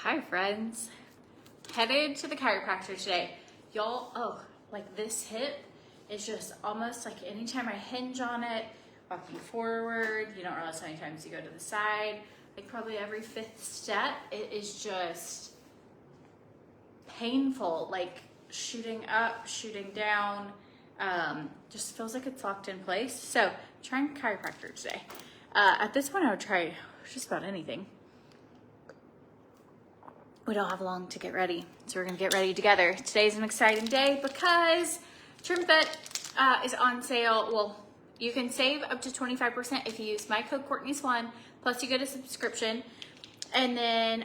Hi friends, headed to the chiropractor today. Y'all, like this hip is just almost like anytime I hinge on it, walking forward, you don't realize how many times you go to the side, like probably every fifth step, it is just painful, like shooting up, shooting down, just feels like it's locked in place. So trying chiropractor today. At this point I would try just about anything. We don't have long to get ready, so we're gonna get ready together. Today's an exciting day because TrimFit is on sale. Well, you can save up to 25% if you use my code CORTNEYSWANN, plus you get a subscription. And then,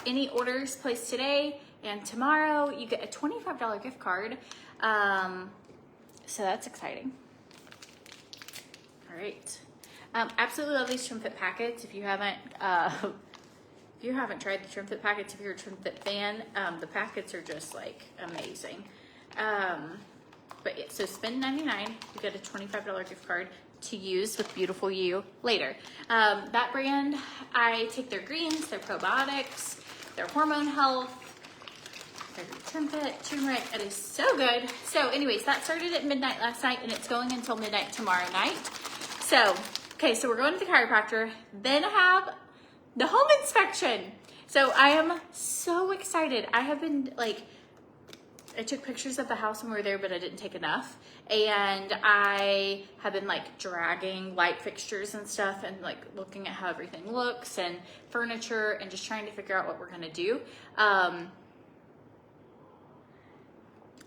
any orders placed today and tomorrow, you get a $25 gift card. So that's exciting. All right. Absolutely love these TrimFit packets. If you haven't tried the TrimFit packets, if you're a TrimFit fan, the packets are just like amazing. But yeah, so spend $99, you get a $25 gift card to use with beautiful you later. That brand, I take their greens, their probiotics, their hormone health, their TrimFit, turmeric. It is so good. So anyways, that started at midnight last night and it's going until midnight tomorrow night. So, okay, so we're going to the chiropractor, then have the home inspection. So I am so excited. I have been like, I took pictures of the house when we were there, but I didn't take enough. And I have been like dragging light fixtures and stuff and like looking at how everything looks and furniture and just trying to figure out what we're gonna do.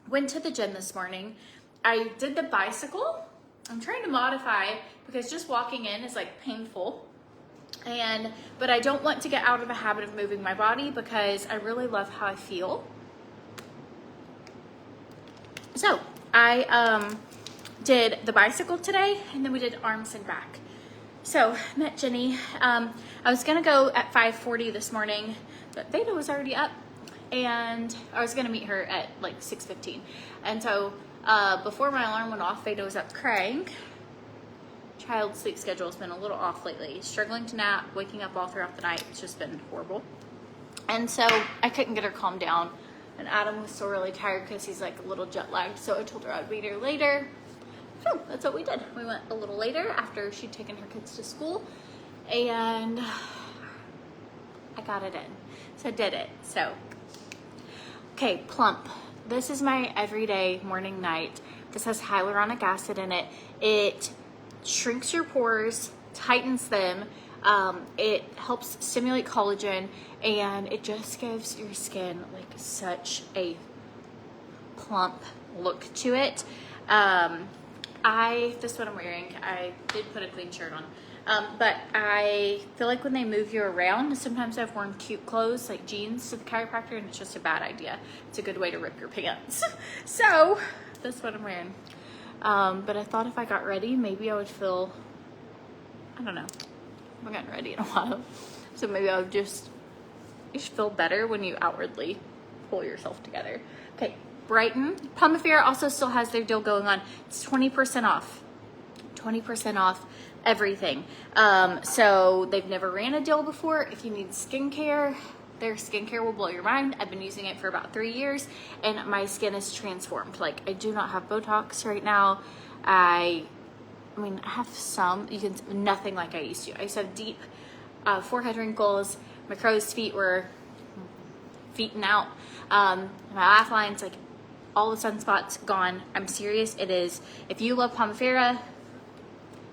Went to the gym this morning. I did the bicycle. I'm trying to modify because just walking in is like painful. But I don't want to get out of the habit of moving my body because I really love how I feel. So I did the bicycle today and then we did arms and back. So met Jenny. I was gonna go at 5:40 this morning, but Veda was already up and I was gonna meet her at like 6:15. And so before my alarm went off, Veda was up crying. Child's sleep schedule has been a little off lately. Struggling to nap, waking up all throughout the night. It's just been horrible. And so I couldn't get her calmed down. And Adam was still really tired because he's like a little jet lagged. So I told her I'd meet her later. So that's what we did. We went a little later after she'd taken her kids to school. And I got it in. So I did it. So, okay, Plump. This is my everyday morning night. This has hyaluronic acid in it. It shrinks your pores, tightens them, it helps stimulate collagen, and it just gives your skin like such a plump look to it. This is what I'm wearing. I did put a clean shirt on, but I feel like when they move you around, sometimes I've worn cute clothes like jeans to the chiropractor and it's just a bad idea. It's a good way to rip your pants. So this is what I'm wearing. But I thought if I got ready, maybe I would feel, I don't know, I haven't gotten ready in a while. So maybe I would just, you should feel better when you outwardly pull yourself together. Okay, Brighton. Pomifera also still has their deal going on. It's 20% off. 20% off everything. So they've never ran a deal before. If you need skincare, their skincare will blow your mind. I've been using it for about 3 years and my skin is transformed. Like I do not have Botox right now. I mean, I have some, nothing like I used to. I used to have deep forehead wrinkles. My crow's feet were feeting out. My laugh lines, like all the sunspots gone. I'm serious. It is. If you love Pomifera,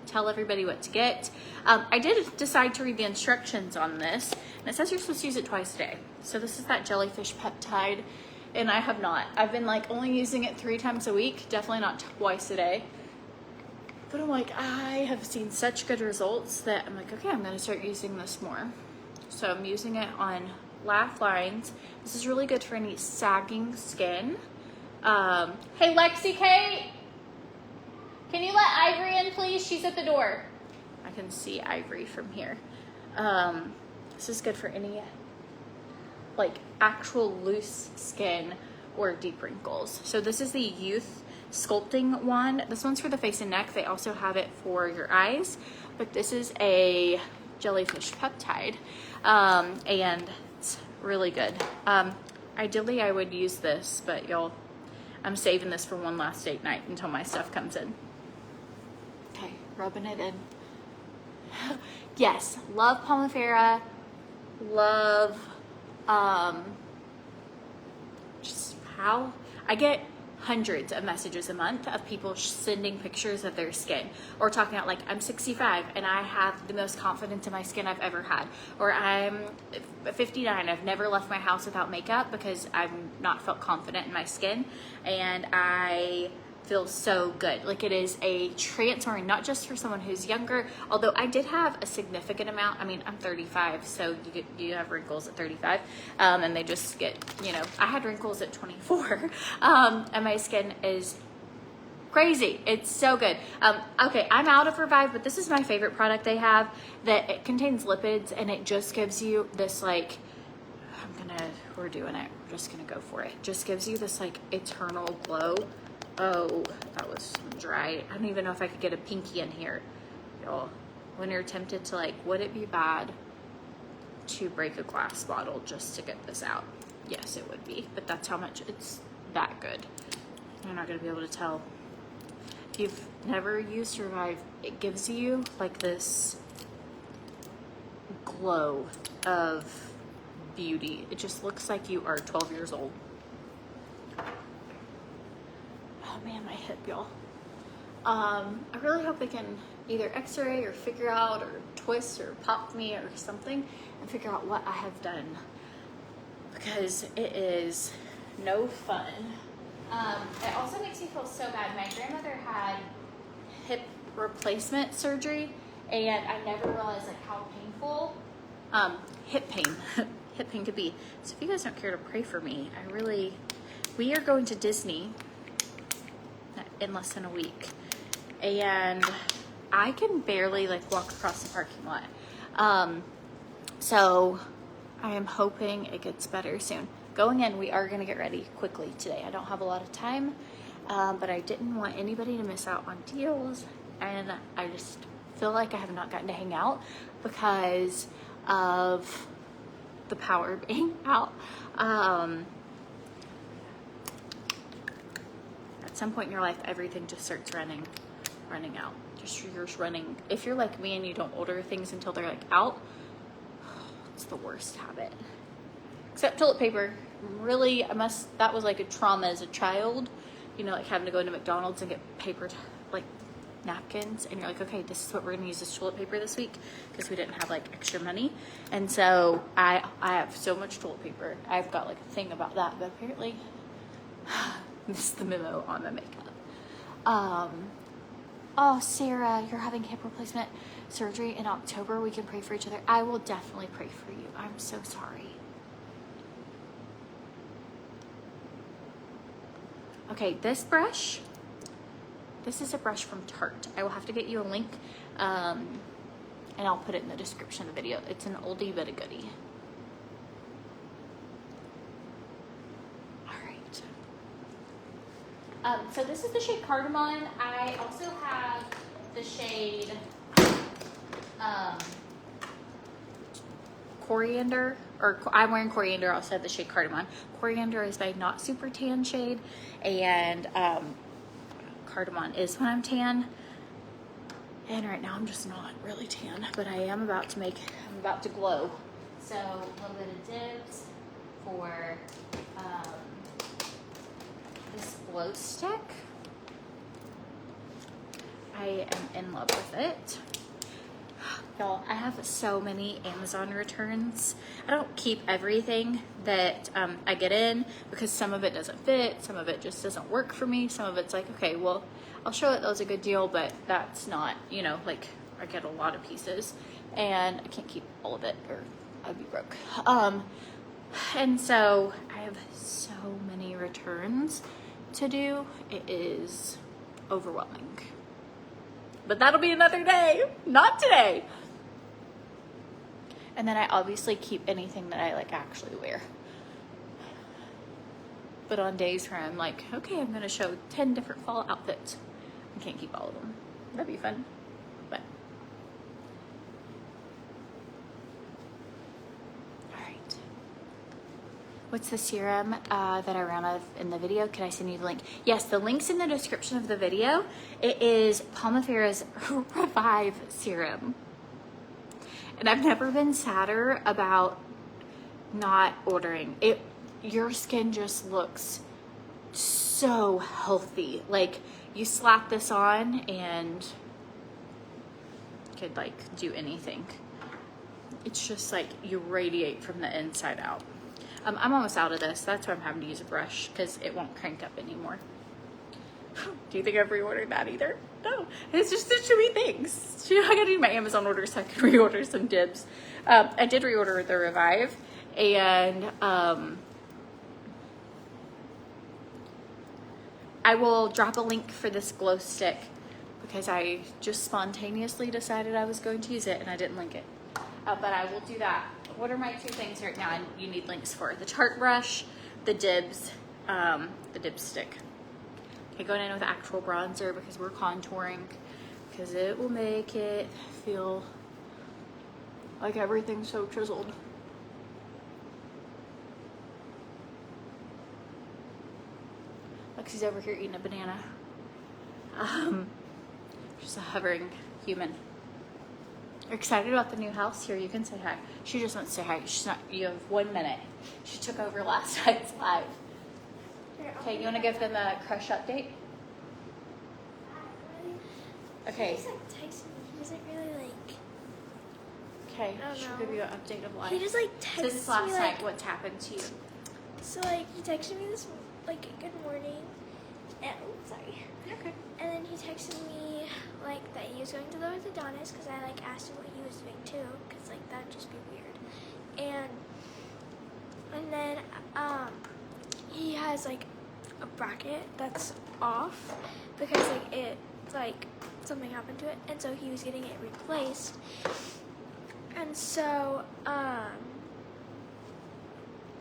tell everybody what to get. I did decide to read the instructions on this, and it says you're supposed to use it twice a day. So this is that jellyfish peptide, and I have not. I've been like only using it 3 times a week, definitely not twice a day. But I'm like, I have seen such good results that I'm like, okay, I'm gonna start using this more. So I'm using it on laugh lines. This is really good for any sagging skin. Hey, Lexi Kate, can you let Ivory in, please? She's at the door. I can see Ivory from here. This is good for any like actual loose skin or deep wrinkles. So this is the Youth Sculpting wand. This one's for the face and neck. They also have it for your eyes, but this is a jellyfish peptide, and it's really good. Ideally I would use this, but y'all, I'm saving this for one last date night until my stuff comes in. Okay, rubbing it in. Yes, love Pomifera, love just how I get hundreds of messages a month of people sending pictures of their skin, or talking about like, I'm 65 and I have the most confidence in my skin I've ever had, or I'm 59, I've never left my house without makeup because I've not felt confident in my skin, and I feel so good. Like, it is a transforming, not just for someone who's younger, although I did have a significant amount. I mean, I'm 35, so you have wrinkles at 35, and they just get, you know, I had wrinkles at 24, and my skin is crazy. It's so good. Okay, I'm out of Revive, but this is my favorite product they have, that it contains lipids, and it just gives you this, like, we're doing it. We're just gonna go for it. Just gives you this like eternal glow. Oh, that was dry. I don't even know if I could get a pinky in here. Y'all, when you're tempted to like, would it be bad to break a glass bottle just to get this out? Yes, it would be, but that's how much it's that good. You're not gonna be able to tell. If you've never used Revive, it gives you like this glow of beauty. It just looks like you are 12 years old. Oh man, my hip, y'all. I really hope they can either x-ray or figure out, or twist or pop me or something, and figure out what I have done, because it is no fun. It also makes me feel so bad. My grandmother had hip replacement surgery, and I never realized like how painful hip pain could be. So if you guys don't care to pray for me, we are going to Disney in less than a week, and I can barely like walk across the parking lot. So I am hoping it gets better soon. Going in, we are going to get ready quickly today. I don't have a lot of time, but I didn't want anybody to miss out on deals, and I just feel like I have not gotten to hang out because of the power being out. At some point in your life, everything just starts running out. You're just running. If you're like me and you don't order things until they're like out, it's the worst habit. Except toilet paper. Really, that was like a trauma as a child. You know, like having to go into McDonald's and get paper, like napkins, and you're like, okay, this is what we're gonna use this toilet paper this week, because we didn't have like extra money. And so I have so much toilet paper. I've got like a thing about that, but apparently missed the memo on the makeup. Oh, Sarah, you're having hip replacement surgery in October. We can pray for each other. I will definitely pray for you. I'm so sorry. Okay, this brush, this is a brush from Tarte. I will have to get you a link, and I'll put it in the description of the video. It's an oldie but a goodie. All right. So this is the shade Cardamom. I also have the shade Coriander, or I'm wearing Coriander. I also have the shade Cardamom. Coriander is my not super tan shade, and Cardamom is when I'm tan. And right now I'm just not really tan, but I'm about to glow. So a little bit of dibs for this glow stick. I am in love with it. Y'all, I have so many Amazon returns. I don't keep everything that I get in, because some of it doesn't fit, some of it just doesn't work for me, some of it's like, okay, well, I'll show it that was a good deal, but that's not, you know, like, I get a lot of pieces, and I can't keep all of it, or I'd be broke. And so I have so many returns to do. It is overwhelming. But that'll be another day, not today. And then I obviously keep anything that I like actually wear. But on days where I'm like, okay, I'm gonna show 10 different fall outfits, I can't keep all of them. That'd be fun. But what's the serum that I ran out of in the video? Can I send you the link? Yes, the link's in the description of the video. It is Pomifera's Revive Serum. And I've never been sadder about not ordering it. Your skin just looks so healthy. Like, you slap this on and could like do anything. It's just like you radiate from the inside out. I'm almost out of this. That's why I'm having to use a brush, because it won't crank up anymore. Do you think I've reordered that either? No, it's just the chewy things. I gotta do my Amazon order so I can reorder some dibs. I did reorder the Revive, and I will drop a link for this glow stick because I just spontaneously decided I was going to use it and I didn't link it. But I will do that. What are my two things right now you need links for? The Tarte brush, the dibs stick. Okay, going in with actual bronzer because we're contouring, because it will make it feel like everything's so chiseled. Lexi's over here eating a banana. Just a hovering human. You're excited about the new house? Here, you can say hi. She just wants to say hi. She's not. You have 1 minute. She took over last night's live. Okay, you want to give them a crush update? Okay. He's like texting me. He doesn't really like. Okay, she'll give you an update of life. He just like texts me. Since last like, night, what's happened to you? So like he texted me this like good morning, and sorry. Okay. And then he texted me like that he was going to the orthodontist because I like asked him what he was doing too, because like that'd just be weird. And then he has like a bracket that's off because like it like something happened to it, and so he was getting it replaced. And so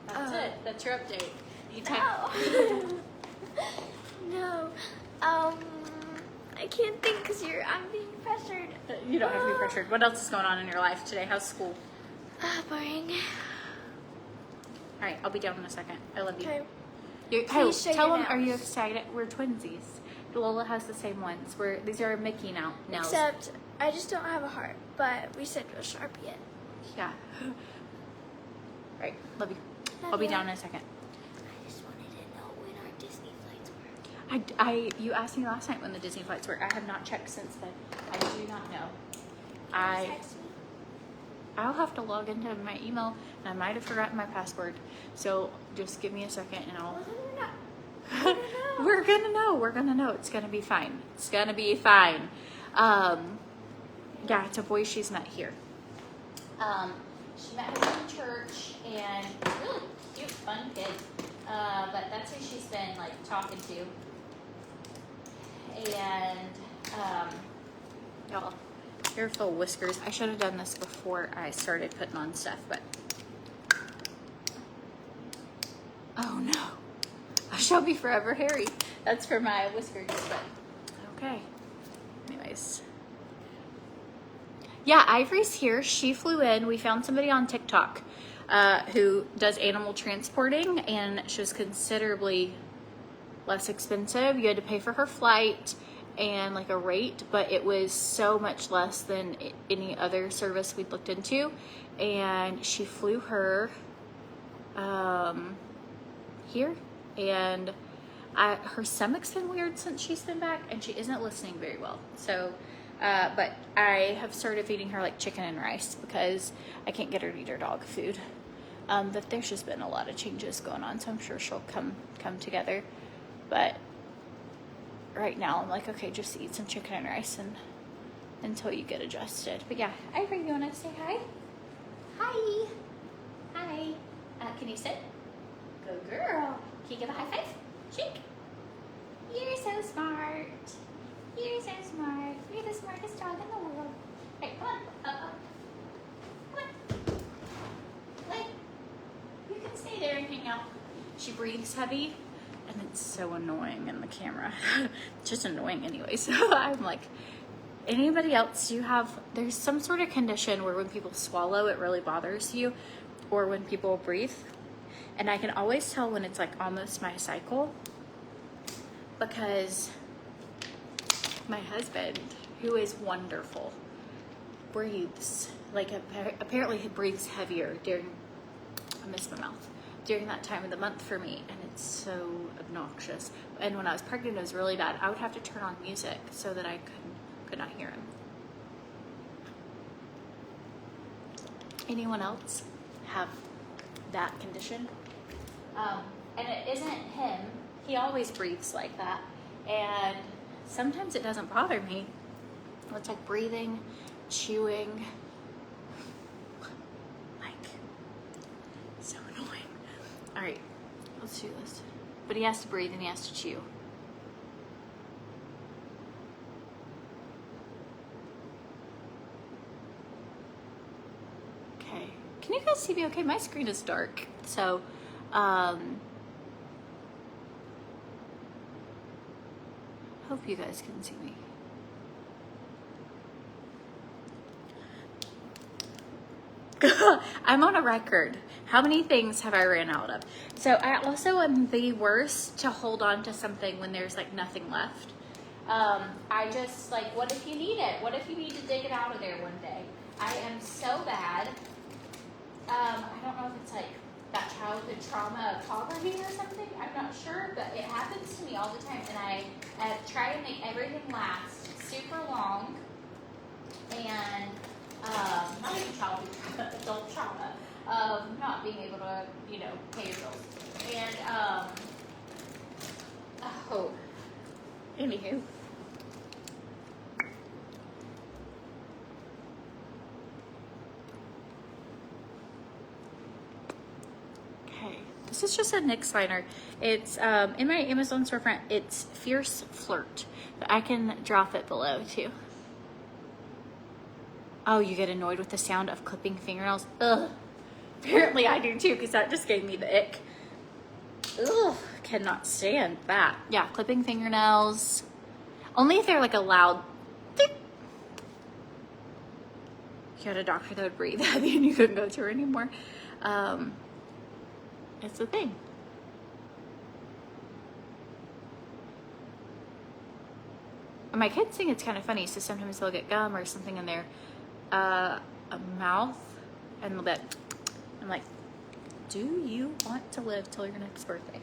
That's it. That's your update. You no. I can't think because I'm being pressured. You don't have to be pressured. What else is going on in your life today? How's school? Boring. All right, I'll be down in a second. I love you. Okay. Tell them, are you excited? We're twinsies. Lola has the same ones. These are Mickey nails. Except I just don't have a heart, but we said we'll Sharpie it. Yeah. All right, love you. Love I'll be you. down in a second. I just wanted to know when our Disney flights were. You asked me last night when the Disney flights were. I have not checked since then. I do not know. Text me. I'll have to log into my email, and I might have forgotten my password. So just give me a second, and I'll. We're gonna know. We're gonna know. It's gonna be fine. It's gonna be fine. Yeah, it's a boy she's met here. She met him in church, and really cute, fun kid. But that's who she's been like talking to. And y'all, here full whiskers. I should have done this before I started putting on stuff, but oh no. I shall be forever hairy. That's for my whiskers, but okay. Anyways. Yeah, Ivory's here. She flew in. We found somebody on TikTok who does animal transporting, and she was considerably less expensive. You had to pay for her flight and like a rate, but it was so much less than any other service we'd looked into. And she flew her here. And her stomach's been weird since she's been back, and she isn't listening very well. So, but I have started feeding her like chicken and rice because I can't get her to eat her dog food. But there's just been a lot of changes going on, so I'm sure she'll come together. But right now I'm like, okay, just eat some chicken and rice until you get adjusted. But yeah, Ivory, you wanna say hi? Hi. Hi. Can you sit? Good girl. Can you give a high five? Shake. You're so smart. You're so smart. You're the smartest dog in the world. Hey, come on. Come on. Like, you can stay there and hang out. She breathes heavy, and it's so annoying in the camera. Just annoying anyway. So I'm like, anybody else, there's some sort of condition where when people swallow, it really bothers you, or when people breathe. And I can always tell when it's like almost my cycle, because my husband, who is wonderful, breathes like apparently he breathes heavier during, I miss my mouth, during that time of the month for me, and it's so obnoxious. And when I was pregnant, it was really bad. I would have to turn on music so that I could not hear him. Anyone else have that condition? And it isn't him. He always breathes like that. And sometimes it doesn't bother me. It's like breathing, chewing. Like, so annoying. All right, let's do this. But he has to breathe and he has to chew. Okay, can you guys see me okay? My screen is dark, so hope you guys can see me. I'm on a record. How many things have I ran out of? So I also am the worst to hold on to something when there's like nothing left. I just like, what if you need it? What if you need to dig it out of there one day? I am so bad. I don't know if it's like that childhood trauma of poverty or something. I'm not sure, but it happens to me all the time. And I try to make everything last super long. And not even childhood trauma, adult trauma of not being able to, you know, pay your bills. And, oh, anywho. Okay, this is just a NYX liner. It's in my Amazon storefront. It's Fierce Flirt, but I can drop it below too. Oh, you get annoyed with the sound of clipping fingernails? Ugh. Apparently I do too, because that just gave me the ick. Ugh, cannot stand that. Yeah, clipping fingernails. Only if they're like a loud ding. You had a doctor that would breathe heavy and you couldn't go to her anymore. It's a thing. And my kids think it's kind of funny, so sometimes they'll get gum or something in their a mouth and they'll bet. I'm like, do you want to live till your next birthday?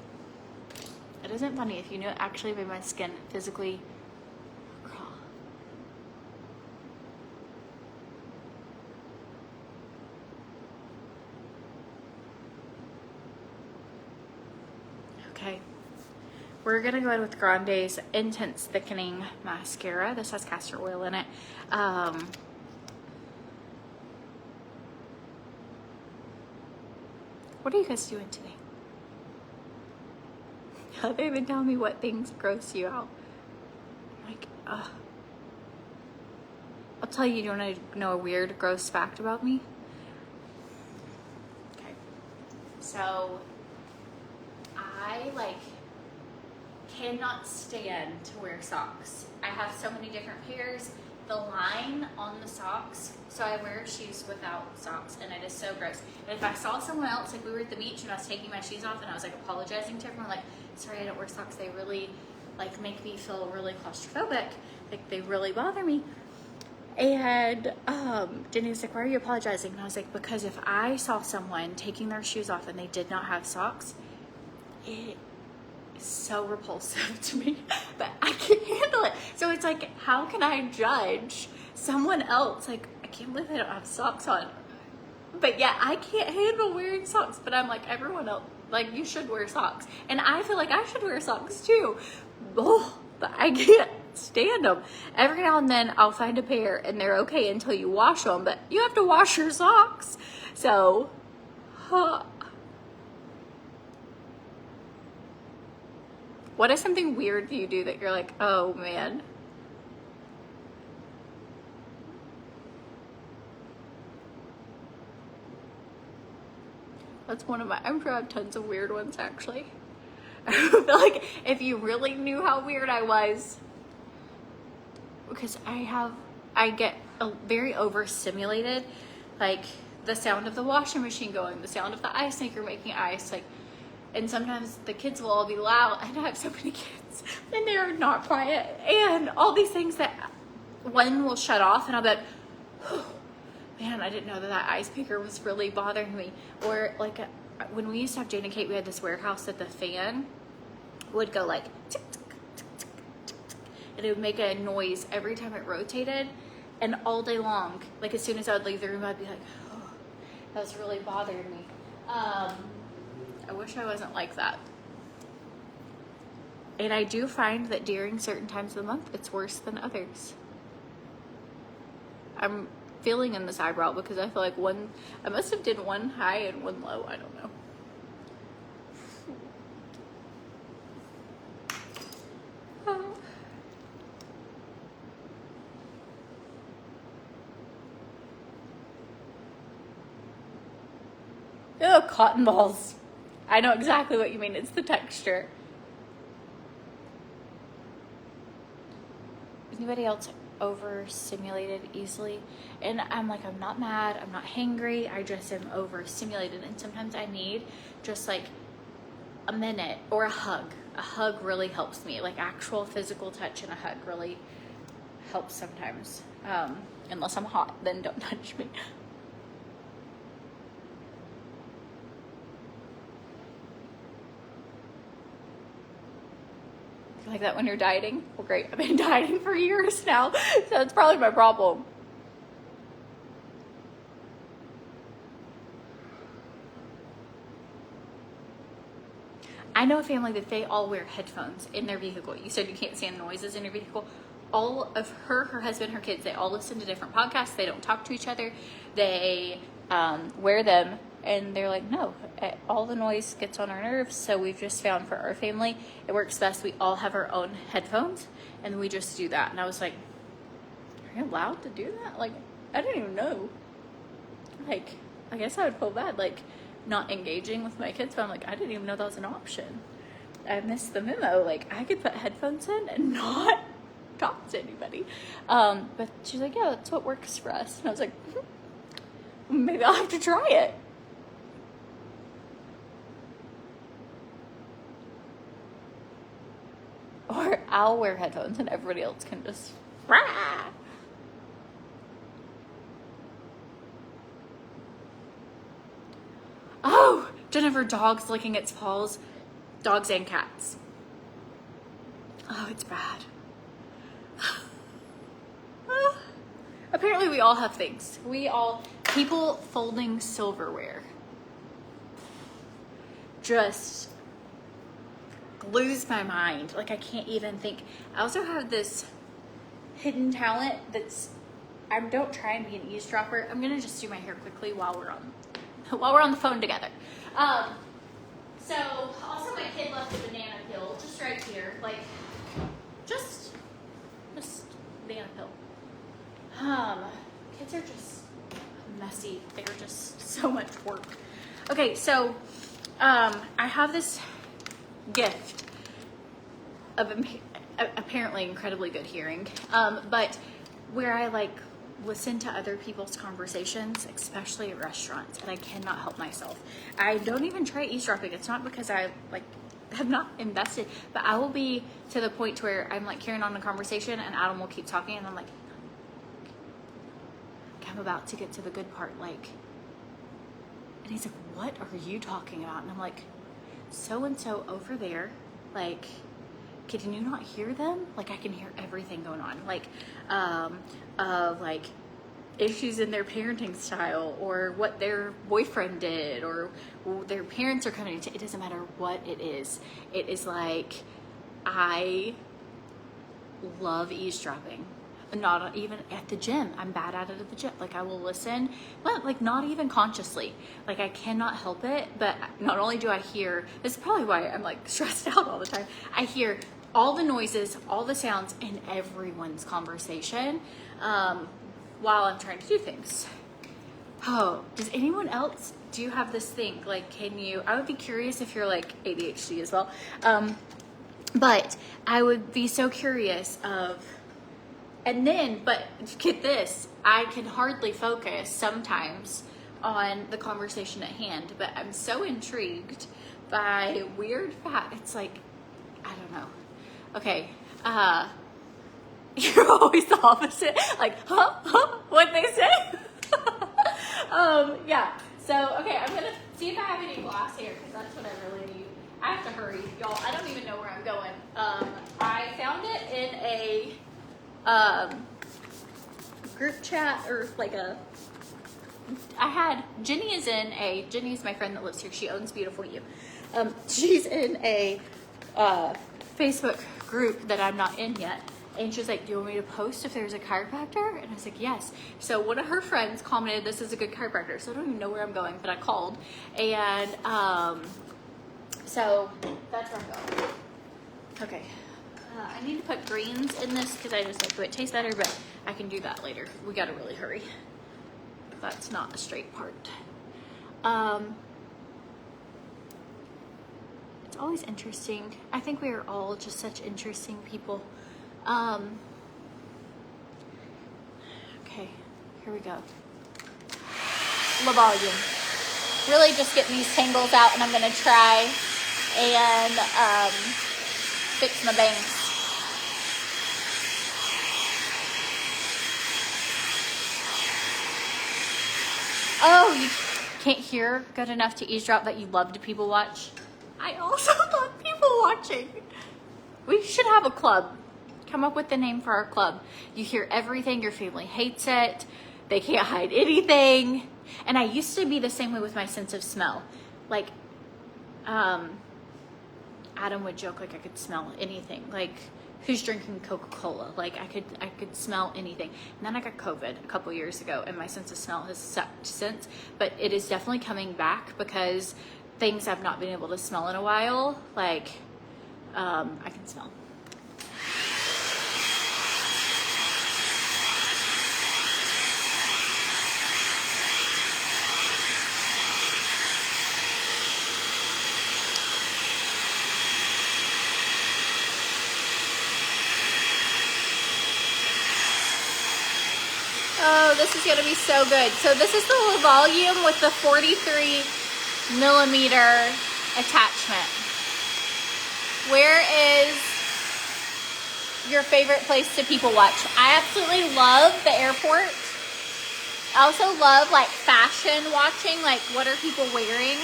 It isn't funny if you know it actually made my skin physically crawl. Okay, we're gonna go in with Grande's Intense Thickening Mascara. This has castor oil in it. What are you guys doing today? Other than telling me what things gross you out. Like, I'll tell you, you want to know a weird, gross fact about me? Okay. So, I, like, cannot stand to wear socks. I have so many different pairs. The line on the socks, so I wear shoes without socks, and it is so gross. And if I saw someone else, like we were at the beach and I was taking my shoes off and I was like apologizing to everyone, like, sorry, I don't wear socks, they really like make me feel really claustrophobic, like they really bother me. And Jenny was like, why are you apologizing? And I was like, because if I saw someone taking their shoes off and they did not have socks, it is so repulsive to me, but I can't handle it. So it's like, how can I judge someone else? Like, I can't believe they don't have socks on. But yeah, I can't handle wearing socks, but I'm like, everyone else, like, you should wear socks. And I feel like I should wear socks too. Oh, but I can't stand them. Every now and then I'll find a pair and they're okay until you wash them, but you have to wash your socks. So, what is something weird you do that you're like, oh man? That's one of my, I'm sure I have tons of weird ones actually. I feel like if you really knew how weird I was, because I get very overstimulated, like the sound of the washing machine going, the sound of the ice maker making ice, like, and sometimes the kids will all be loud. I have so many kids and they're not quiet, and all these things that one will shut off and I'll be like, oh, man, I didn't know that ice maker was really bothering me. Or like when we used to have Jane and Kate, we had this warehouse that the fan would go like tick, tick, tick, tick, tick, tick, and it would make a noise every time it rotated, and all day long, like as soon as I would leave the room, I'd be like, oh, that was really bothering me. I wish I wasn't like that. And I do find that during certain times of the month, it's worse than others. I'm feeling in this eyebrow because I feel like I must have did one high and one low. I don't know. Oh, cotton balls. I know exactly what you mean. It's the texture. Anybody else overstimulated easily? And I'm like, I'm not mad, I'm not hangry, I just am overstimulated, and sometimes I need just like a minute or a hug. A hug really helps me, like actual physical touch, and a hug really helps sometimes. Unless I'm hot, then don't touch me. Like that when you're dieting? Well, great. I've been dieting for years now, so it's probably my problem. I know a family that they all wear headphones in their vehicle. You said you can't stand noises in your vehicle. All of her husband, her kids, they all listen to different podcasts. They don't talk to each other. They wear them, and they're like, no, all the noise gets on our nerves. So we've just found for our family, it works best. We all have our own headphones, and we just do that. And I was like, are you allowed to do that? Like, I didn't even know. Like, I guess I would feel bad, like, not engaging with my kids, but I'm like, I didn't even know that was an option. I missed the memo. Like, I could put headphones in and not talk to anybody. But she's like, yeah, that's what works for us. And I was like, maybe I'll have to try it. Or I'll wear headphones and everybody else can just rah. Oh, Jennifer, dogs licking its paws. Dogs and cats. Oh, it's bad. Apparently we all have things. People folding silverware just glues my mind. Like, I can't even think. I also have this hidden talent don't try and be an eavesdropper. I'm gonna just do my hair quickly while we're on the phone together. So also my kid left a banana peel just right here, like just banana peel. Kids are just messy. They're just so much work. Okay, so I have this gift of apparently incredibly good hearing, but where I like listen to other people's conversations, especially at restaurants, and I cannot help myself. I don't even try eavesdropping. It's not because I like have not invested, but I will be to the point where I'm like carrying on a conversation and Adam will keep talking and I'm like, I'm about to get to the good part, like, and he's like, what are you talking about? And I'm like, so-and-so over there, like, can you not hear them? Like, I can hear everything going on, like, like issues in their parenting style, or what their boyfriend did, or their parents are coming to. It doesn't matter what it is. It is like, I love eavesdropping. Not even at the gym. I'm bad at it at the gym. Like, I will listen, but like not even consciously. Like, I cannot help it. But not only do I hear, this is probably why I'm like stressed out all the time. I hear all the noises, all the sounds in everyone's conversation while I'm trying to do things. Oh, does anyone else, do you have this thing? Like, I would be curious if you're like ADHD as well. But I would be so curious but get this, I can hardly focus sometimes on the conversation at hand, but I'm so intrigued by weird fact. It's like, I don't know. Okay, you're always the opposite. Like, what'd they say? Yeah. So, okay, I'm gonna see if I have any glass here, because that's what I really need. I have to hurry, y'all. I don't even know where I'm going. I found it in a group chat, or like Jenny is my friend that lives here. She owns Beautiful You. She's in a Facebook group that I'm not in yet. And she was like, do you want me to post if there's a chiropractor? And I was like, yes. So one of her friends commented, this is a good chiropractor. So I don't even know where I'm going, but I called. And so that's where I'm going. Okay. I need to put greens in this because I just like the way it tastes better, but I can do that later. We got to really hurry. That's not a straight part. It's always interesting. I think we are all just such interesting people. Okay, here we go. La volume. Really just getting these tangles out, and I'm gonna try and fix my bangs. Oh, you can't hear good enough to eavesdrop, but you love to people watch? I also love people watching. We should have a club. Come up with the name for our club. You hear everything, your family hates it, they can't hide anything. And I used to be the same way with my sense of smell. Like, Adam would joke like I could smell anything. Like, who's drinking Coca-Cola? Like, I could smell anything. And then I got COVID a couple years ago, and my sense of smell has sucked since. But it is definitely coming back because things I've not been able to smell in a while, like, I can smell. Oh, this is gonna be so good. So this is the volume with the 43 millimeter attachment. Where is your favorite place to people watch? I absolutely love the airport. I also love like fashion watching, like what are people wearing?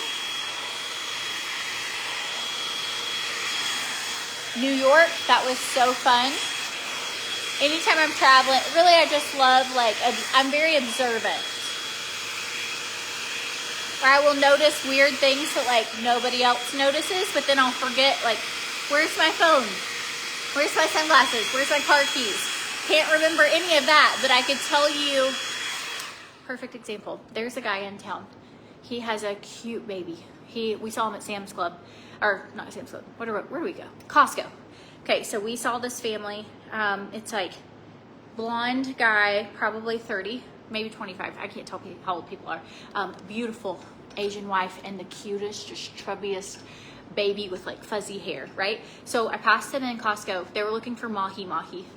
New York, that was so fun. Anytime I'm traveling, really I just love like, I'm very observant. Or I will notice weird things that like nobody else notices, but then I'll forget like, where's my phone? Where's my sunglasses? Where's my car keys? Can't remember any of that, but I could tell you, perfect example. There's a guy in town. He has a cute baby. We saw him at Sam's Club, or not Sam's Club, where do we go? Costco. Okay, so we saw this family. It's like blonde guy, probably 30, maybe 25. I can't tell how old people are. Beautiful Asian wife and the cutest, just chubbiest baby with like fuzzy hair, right? So I passed them in Costco. They were looking for mahi,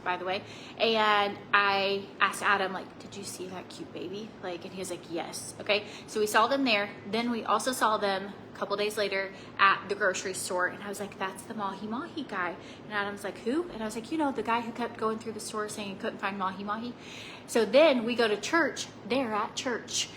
by the way. And I asked Adam, like, did you see that cute baby? Like, and he was like, yes. Okay, so we saw them there. Then we also saw them a couple days later at the grocery store, and I was like, that's the mahi guy. And Adam's like, who? And I was like, you know, the guy who kept going through the store saying he couldn't find mahi. So then we go to church. They're at church.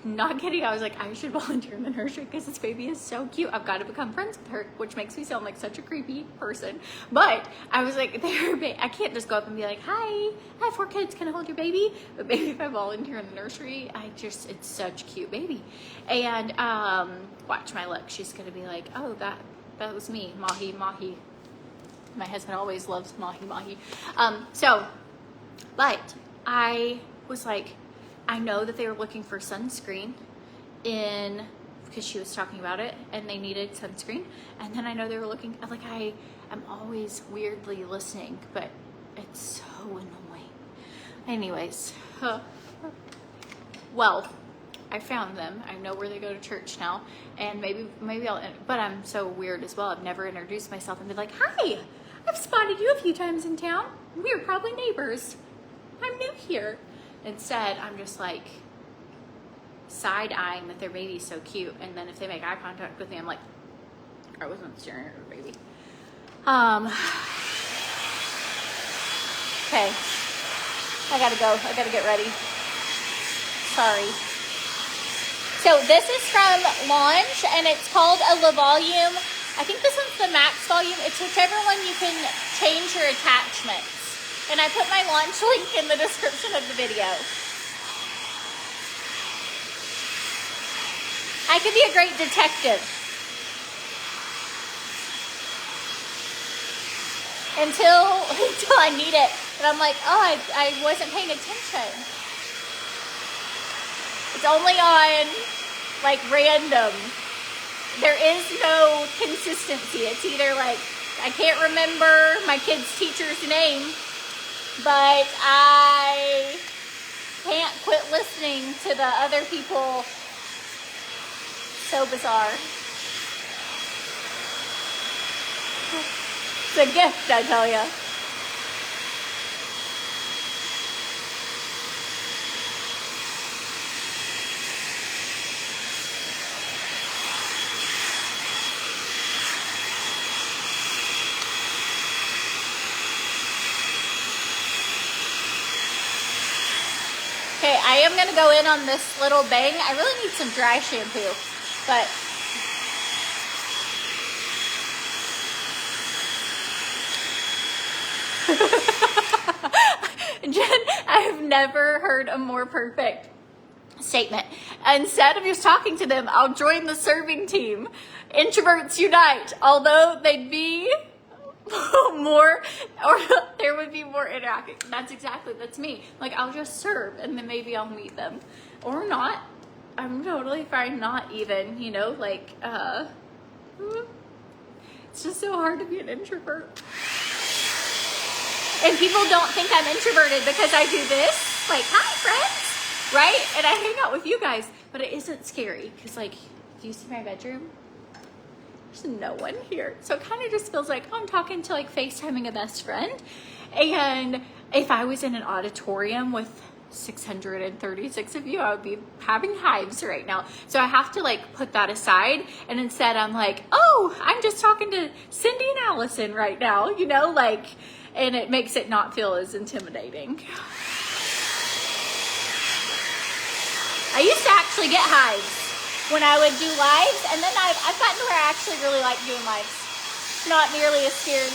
Not kidding. I was like, I should volunteer in the nursery because this baby is so cute. I've got to become friends with her, which makes me sound like such a creepy person. But I was like, I can't just go up and be like, hi, I have 4 kids. Can I hold your baby? But maybe if I volunteer in the nursery, it's such a cute baby. And watch my look. She's going to be like, oh, that was me, mahi. My husband always loves mahi. But I was like, I know that they were looking for sunscreen because she was talking about it and they needed sunscreen. And then I know they were looking, like I'm always weirdly listening, but it's so annoying. Anyways, well, I found them. I know where they go to church now, and maybe but I'm so weird as well. I've never introduced myself and been like, hi, I've spotted you a few times in town. We're probably neighbors. I'm new here. Instead, I'm just like side-eyeing that their baby's so cute, and then if they make eye contact with me, I'm like, I wasn't staring at her baby. Okay, I gotta go. I gotta get ready. Sorry. So this is from Launch, and it's called a La Volume. I think this one's the max volume. It's whichever one you can change your attachments. And I put my Launch link in the description of the video. I could be a great detective. Until I need it. And I'm like, oh, I wasn't paying attention. It's only on, like, random. There is no consistency. It's either, like, I can't remember my kid's teacher's name, but I can't quit listening to the other people. So bizarre. It's a gift, I tell ya. Okay, I am going to go in on this little bang. I really need some dry shampoo, but Jen, I have never heard a more perfect statement. Instead of just talking to them, I'll join the serving team. Introverts unite. Although they'd be more, or there would be more interaction. That's me. Like, I'll just serve and then maybe I'll meet them. Or not. I'm totally fine not even, you know, like, it's just so hard to be an introvert. And people don't think I'm introverted because I do this. Like, hi, friends, right? And I hang out with you guys. But it isn't scary because, like, do you see my bedroom? There's no one here. So it kind of just feels like I'm talking to, like, FaceTiming a best friend. And if I was in an auditorium with 636 of you, I would be having hives right now. So I have to, like, put that aside. And instead I'm like, oh, I'm just talking to Cindy and Allison right now, you know, like, and it makes it not feel as intimidating. I used to actually get hives when I would do lives, and then I've gotten to where I actually really like doing lives. Not nearly as scary.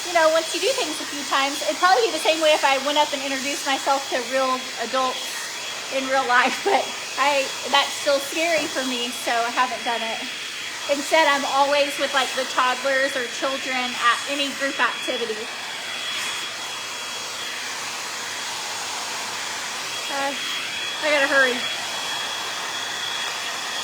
You know, once you do things a few times, it'd probably be the same way if I went up and introduced myself to real adults in real life, but that's still scary for me, so I haven't done it. Instead, I'm always with, like, the toddlers or children at any group activity. I gotta hurry. So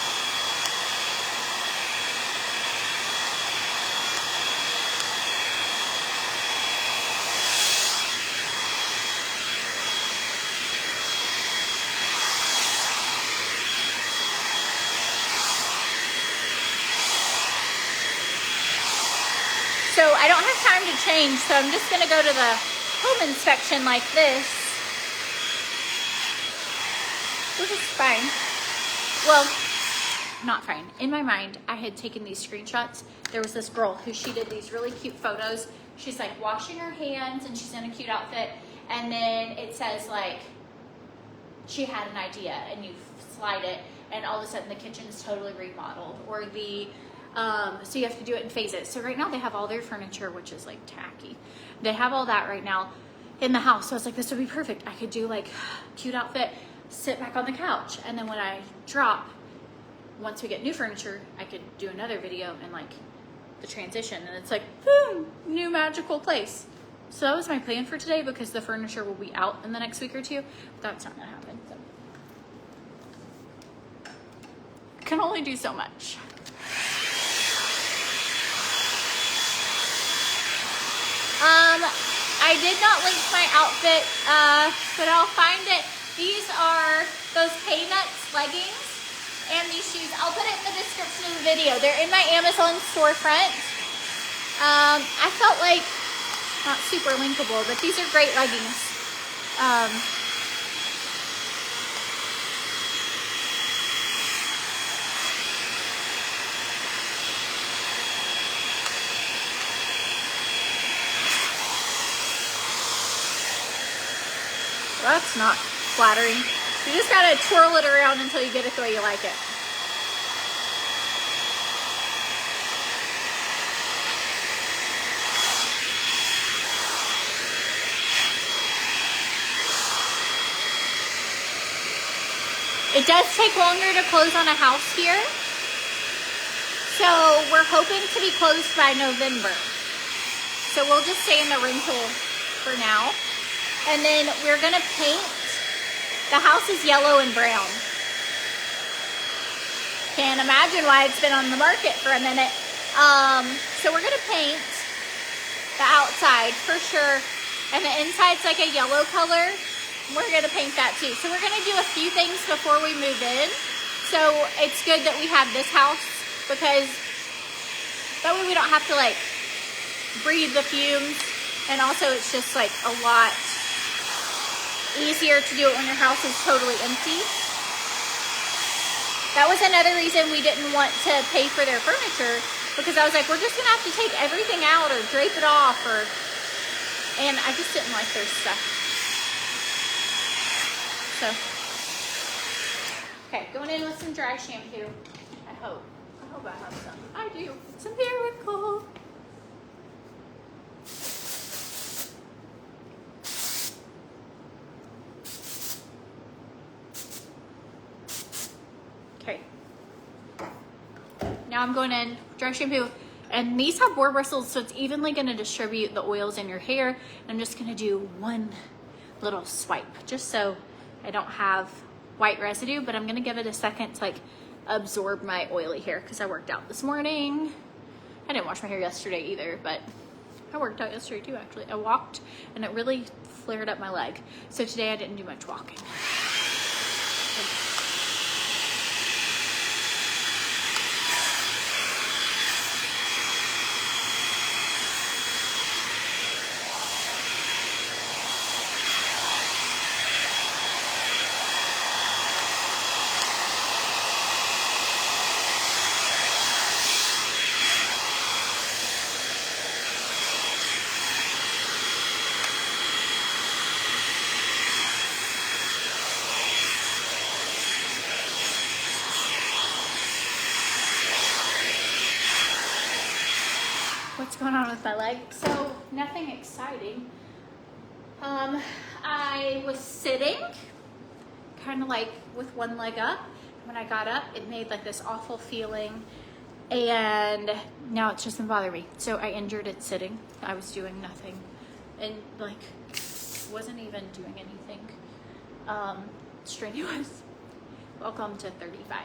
I don't have time to change, so I'm just gonna go to the home inspection like this. Which is fine. Well, not fine. In my mind, I had taken these screenshots. There was this girl who she did these really cute photos. She's like washing her hands and she's in a cute outfit. And then it says like, she had an idea and you slide it and all of a sudden the kitchen's totally remodeled. Or the, so you have to do it in phases. So right now they have all their furniture, which is like tacky. They have all that right now in the house. So I was like, this would be perfect. I could do like cute outfit, sit back on the couch, and then when I drop, once we get new furniture, I could do another video and like the transition, and it's like, boom, new magical place. So that was my plan for today because the furniture will be out in the next week or two. But that's not gonna happen. So. Can only do so much. I did not link my outfit, but I'll find it. These are those K-Nuts leggings and these shoes. I'll put it in the description of the video. They're in my Amazon storefront. I felt like, not super linkable, but these are great leggings. That's not flattering. You just gotta twirl it around until you get it the way you like it. It does take longer to close on a house here. So we're hoping to be closed by November. So we'll just stay in the rental for now. And then we're gonna paint. The house is yellow and brown. Can't imagine why it's been on the market for a minute. So we're gonna paint the outside for sure. And the inside's like a yellow color. We're gonna paint that too. So we're gonna do a few things before we move in. So it's good that we have this house because that way we don't have to like breathe the fumes. And also it's just like a lot easier to do it when your house is totally empty. That was another reason we didn't want to pay for their furniture, because I was like, we're just gonna have to take everything out or drape it off, and I just didn't like their stuff. So, okay, going in with some dry shampoo. I hope I have some. I do. It's a miracle. Okay. Now I'm going in dry shampoo, and these have boar bristles, so it's evenly going to distribute the oils in your hair. And I'm just going to do one little swipe, just so I don't have white residue, but I'm gonna give it a second to like absorb my oily hair because I worked out this morning. I didn't wash my hair yesterday either, but I worked out yesterday too, actually. I walked and it really flared up my leg. So today I didn't do much walking. What's going on with my leg? So nothing exciting. I was sitting kind of like with one leg up. When I got up, it made like this awful feeling, and now it's just been bothering me. So I injured it sitting. I was doing nothing and like wasn't even doing anything strenuous. Welcome to 35.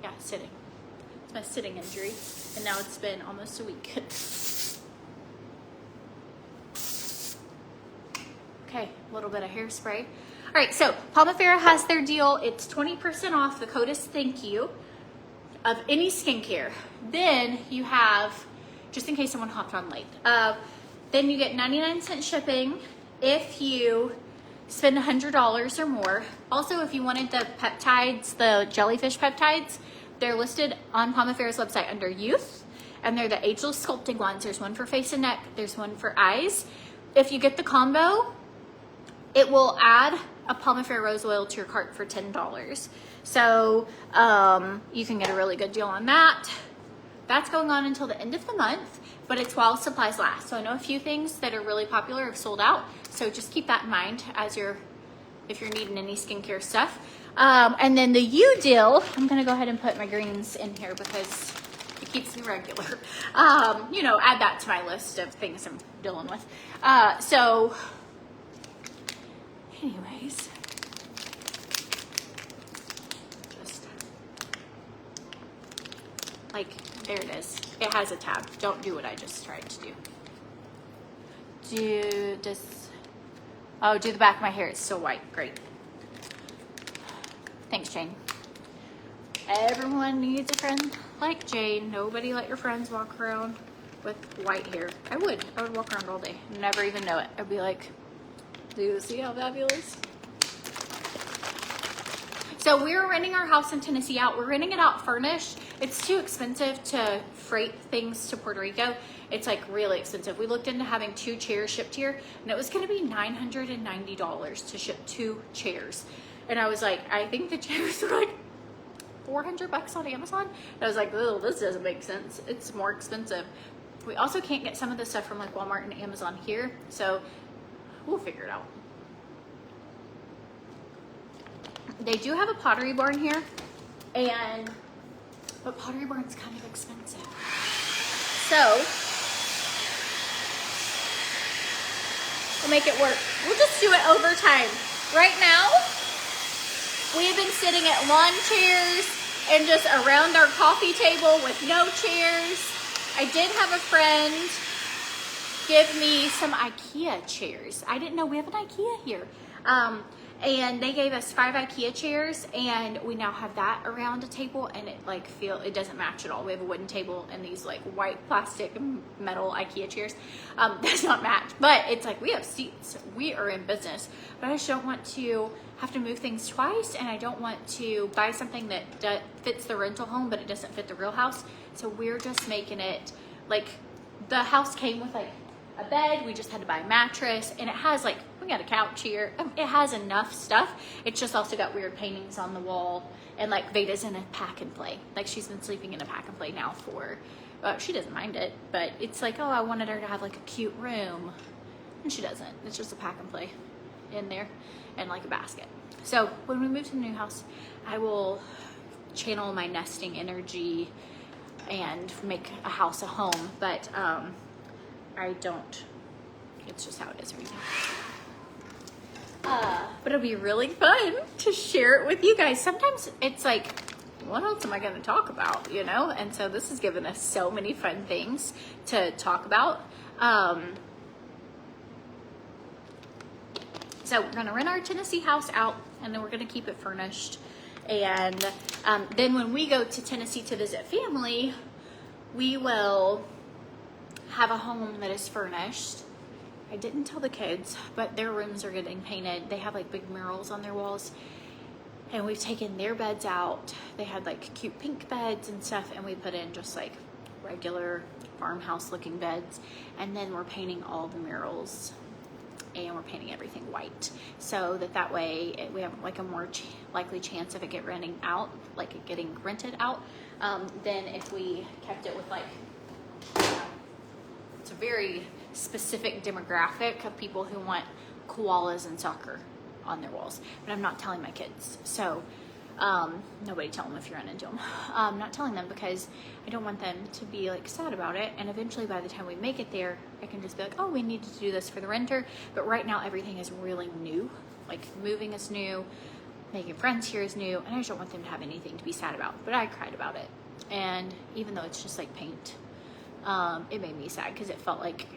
Yeah, sitting. It's my sitting injury, and now it's been almost a week. Okay, a little bit of hairspray. All right, so Pomifera has their deal. It's 20% off. The code is thank you of any skincare. Then you have, just in case someone hopped on late, then you get 99-cent shipping if you spend $100 or more. Also, if you wanted the peptides, the jellyfish peptides, they're listed on Pomifera's website under youth, and they're the Ageless Sculpting ones. There's one for face and neck. There's one for eyes. If you get the combo, it will add a Pomifera Rose oil to your cart for $10. So you can get a really good deal on that. That's going on until the end of the month, but it's while supplies last. So I know a few things that are really popular have sold out. So just keep that in mind as if you're needing any skincare stuff. And then the U deal, I'm gonna go ahead and put my greens in here because it keeps me regular. You know, add that to my list of things I'm dealing with. So anyways, just like, there it is. It has a tab. Don't do what I just tried to do. Do the back of my hair. It's still white. Great. Thanks, Jane. Everyone needs a friend like Jane. Nobody let your friends walk around with white hair. I would walk around all day. Never even know it. I'd be like, do you see how fabulous? So So we're renting our house in Tennessee out. We're renting it out furnished. It's too expensive to freight things to Puerto Rico. It's like really expensive. We looked into having 2 chairs shipped here, and it was going to be $990 to ship 2 chairs. And I was like, I think the chairs are like $400 on Amazon. And I was like, oh, this doesn't make sense. It's more expensive. We also can't get some of the stuff from like Walmart and Amazon here, so we'll figure it out. They do have a Pottery Barn here, but Pottery Barn's kind of expensive. So we'll make it work. We'll just do it over time. Right now, we've been sitting at lawn chairs and just around our coffee table with no chairs. I did have a friend give me some IKEA chairs. I didn't know we have an IKEA here. And they gave us 5 IKEA chairs, and we now have that around a table, and it doesn't match at all. We have a wooden table and these like white plastic metal IKEA chairs. Does not match, but it's like we have seats. We are in business, but I just don't want to have to move things twice, and I don't want to buy something that fits the rental home, but it doesn't fit the real house. So we're just making it like the house came with like a bed. We just had to buy a mattress, and it has like, we got a couch here. It has enough stuff. It's just also got weird paintings on the wall, and like Veda's in a pack and play. Like she's been sleeping in a pack and play now for, she doesn't mind it, but it's like, oh, I wanted her to have like a cute room, and she doesn't. It's just a pack and play in there and like a basket. So when we move to the new house, I will channel my nesting energy and make a house a home, but I don't. It's just how it is right now. But it'll be really fun to share it with you guys. Sometimes it's like, what else am I going to talk about, you know? And so this has given us so many fun things to talk about. So we're going to rent our Tennessee house out, and then we're going to keep it furnished. And then when we go to Tennessee to visit family, we will have a home that is furnished. I didn't tell the kids, but their rooms are getting painted. They have like big murals on their walls, and we've taken their beds out. They had like cute pink beds and stuff, and we put in just like regular farmhouse looking beds. And then we're painting all the murals, and we're painting everything white, so that way we have like a more likely chance of it getting rented out than if we kept it with like, it's a very specific demographic of people who want koalas and soccer on their walls. But I'm not telling my kids, so nobody tell them if you're into them. I'm not telling them because I don't want them to be like sad about it, and eventually by the time we make it there, I can just be like, oh, we need to do this for the renter. But right now everything is really new. Like moving is new, making friends here is new, and I just don't want them to have anything to be sad about. But I cried about it, and even though it's just like paint, it made me sad because it felt like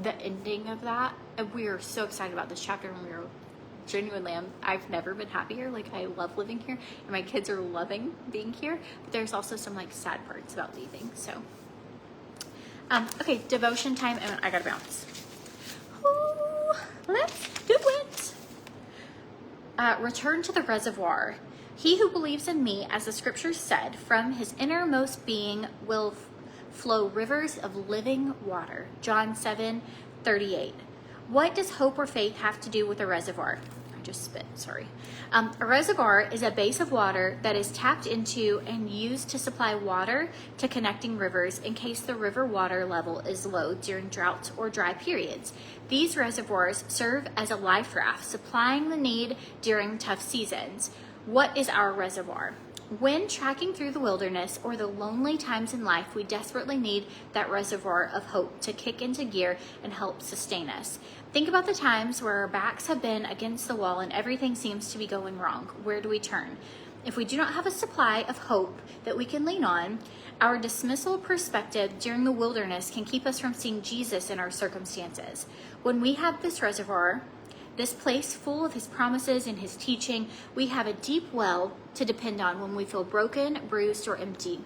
the ending of that. And we were so excited about this chapter, and we were genuinely, I've never been happier. Like I love living here, and my kids are loving being here, but there's also some like sad parts about leaving. So okay, devotion time, and I gotta bounce. Ooh, let's do it. Return to the reservoir. He who believes in me, as the scriptures said, from his innermost being will flow rivers of living water. John 7:38. What does hope or faith have to do with a reservoir? I just spit, sorry. A reservoir is a base of water that is tapped into and used to supply water to connecting rivers in case the river water level is low during droughts or dry periods. These reservoirs serve as a life raft, supplying the need during tough seasons. What is our reservoir? When trekking through the wilderness or the lonely times in life, we desperately need that reservoir of hope to kick into gear and help sustain us. Think about the times where our backs have been against the wall and everything seems to be going wrong. Where do we turn? If we do not have a supply of hope that we can lean on, our dismissal perspective during the wilderness can keep us from seeing Jesus in our circumstances. When we have this reservoir, this place full of his promises and his teaching, we have a deep well to depend on when we feel broken, bruised, or empty.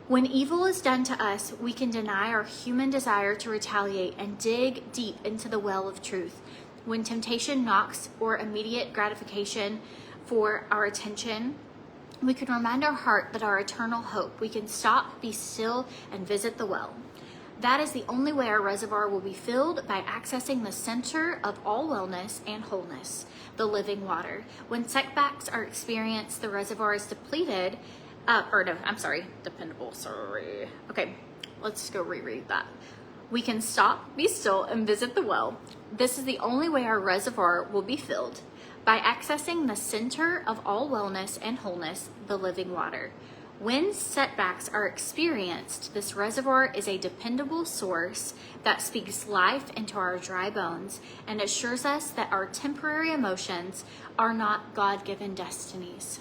When evil is done to us, we can deny our human desire to retaliate and dig deep into the well of truth. When temptation knocks or immediate gratification for our attention. We can remind our heart that our eternal hope. We can stop, be still, and visit the well. That is the only way our reservoir will be filled, by accessing the center of all wellness and wholeness, the living water. When setbacks are experienced, the reservoir is depleted. Dependable. Sorry. Okay, let's go reread that. We can stop, be still, and visit the well. This is the only way our reservoir will be filled, by accessing the center of all wellness and wholeness, the living water. When setbacks are experienced, this reservoir is a dependable source that speaks life into our dry bones and assures us that our temporary emotions are not God-given destinies.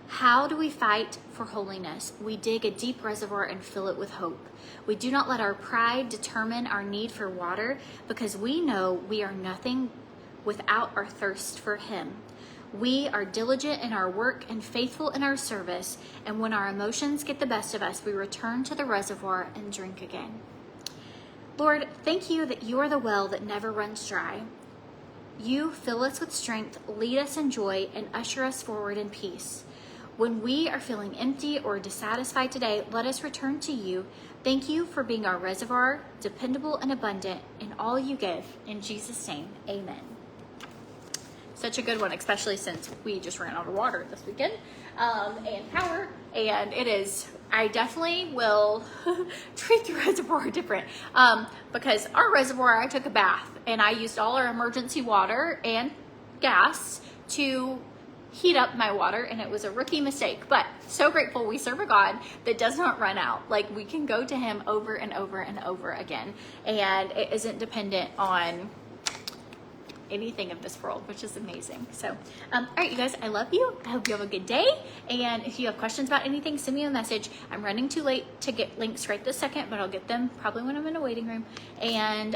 How do we fight for holiness? We dig a deep reservoir and fill it with hope. We do not let our pride determine our need for water, because we know we are nothing without our thirst for Him. We are diligent in our work and faithful in our service, and when our emotions get the best of us, we return to the reservoir and drink again. Lord, thank you that you are the well that never runs dry. You fill us with strength, lead us in joy, and usher us forward in peace. When we are feeling empty or dissatisfied today, let us return to you. Thank you for being our reservoir, dependable and abundant in all you give. In Jesus' name, amen. Such a good one, especially since we just ran out of water this weekend and power. And I definitely will treat the reservoir different because our reservoir, I took a bath and I used all our emergency water and gas to heat up my water, and it was a rookie mistake. But so grateful we serve a God that does not run out. Like, we can go to Him over and over and over again, and it isn't dependent on anything of this world, which is amazing. So all right, you guys, I love you. I hope you have a good day, and if you have questions about anything, send me a message. I'm running too late to get links right this second, but I'll get them probably when I'm in a waiting room. And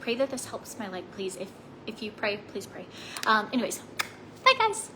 pray that this helps my leg, please. If you pray, please pray. Anyways, bye guys.